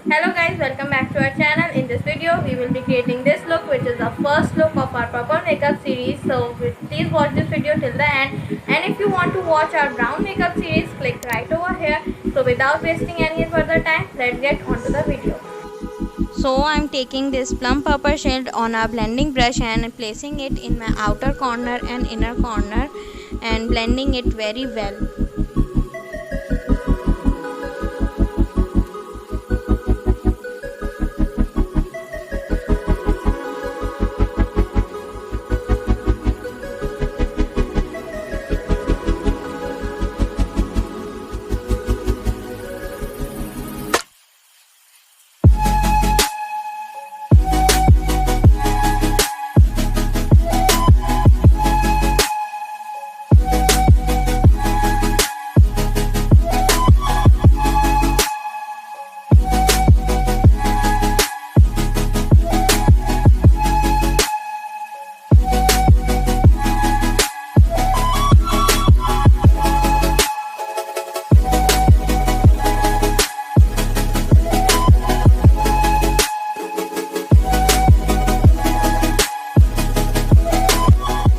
Hello guys, welcome back to our channel. In this video we will be creating this look, which is the first look of our purple makeup series. So please watch this video till the end, and if you want to watch our brown makeup series, click right over here. So without wasting any further time, let's get on to the video. So I'm taking this plum purple shade on a blending brush and placing it in my outer corner and inner corner and blending it very well.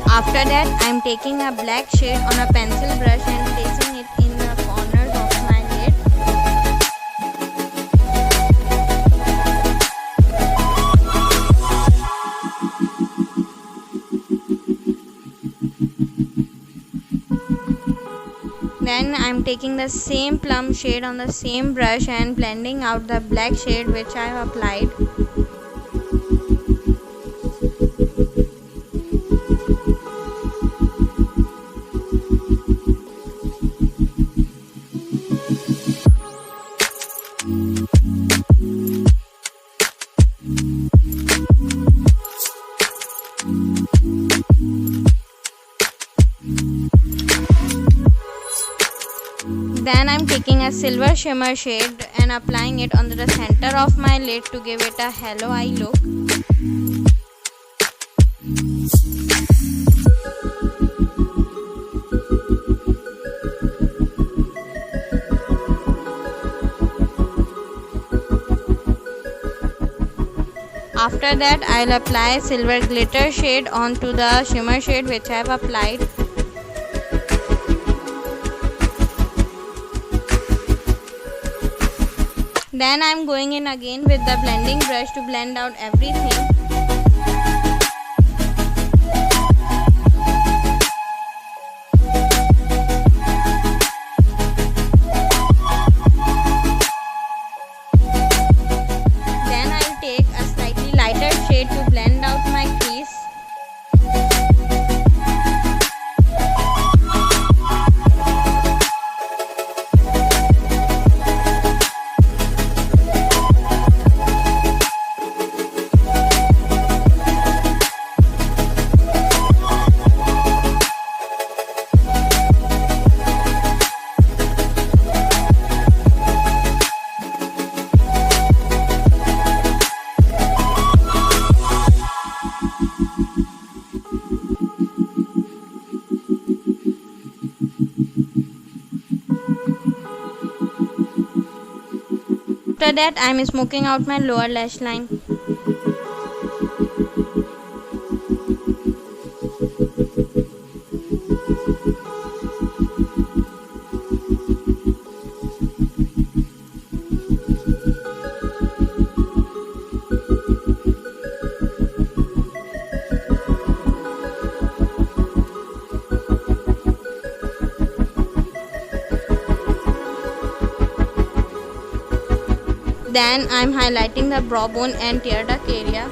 After that, I am taking a black shade on a pencil brush and placing it in the corners of my lid. Then I am taking the same plum shade on the same brush and blending out the black shade which I have applied. Then I'm taking a silver shimmer shade and applying it on the center of my lid to give it a halo eye look. After that, I'll apply silver glitter shade onto the shimmer shade which I have applied. Then I'm going in again with the blending brush to blend out everything. Then I'll take a slightly lighter shade to blend out my crease. After that, I am smoking out my lower lash line. Then I am highlighting the brow bone and tear duct area.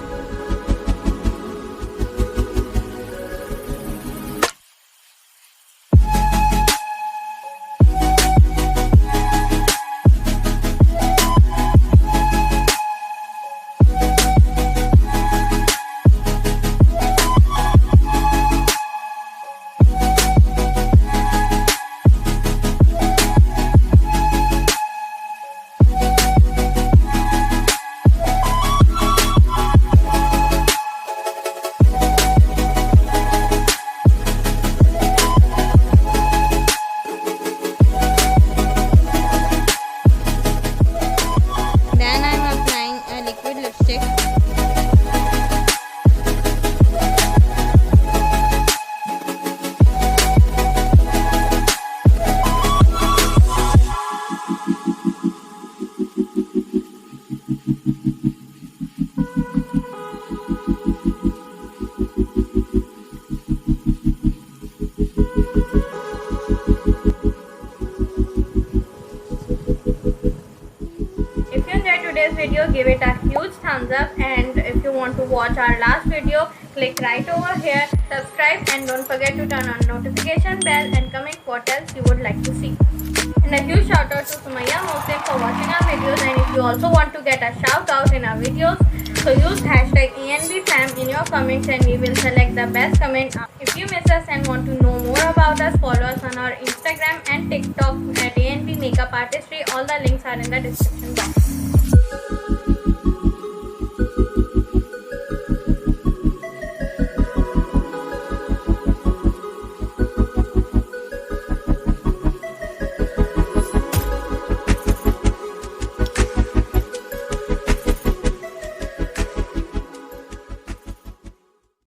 today's video, give it a huge thumbs up, and if you want to watch our last video, click right over here, subscribe, and don't forget to turn on notification bell and comment what else you would like to see. And a huge shout out to Sumaya Muslim for watching our videos, and if you also want to get a shout out in our videos, so use hashtag AnBFam in your comments and we will select the best comment. If you miss us and want to know more about us, follow us on our Instagram and TikTok at AnB Makeupartistry. All the links are in the description box.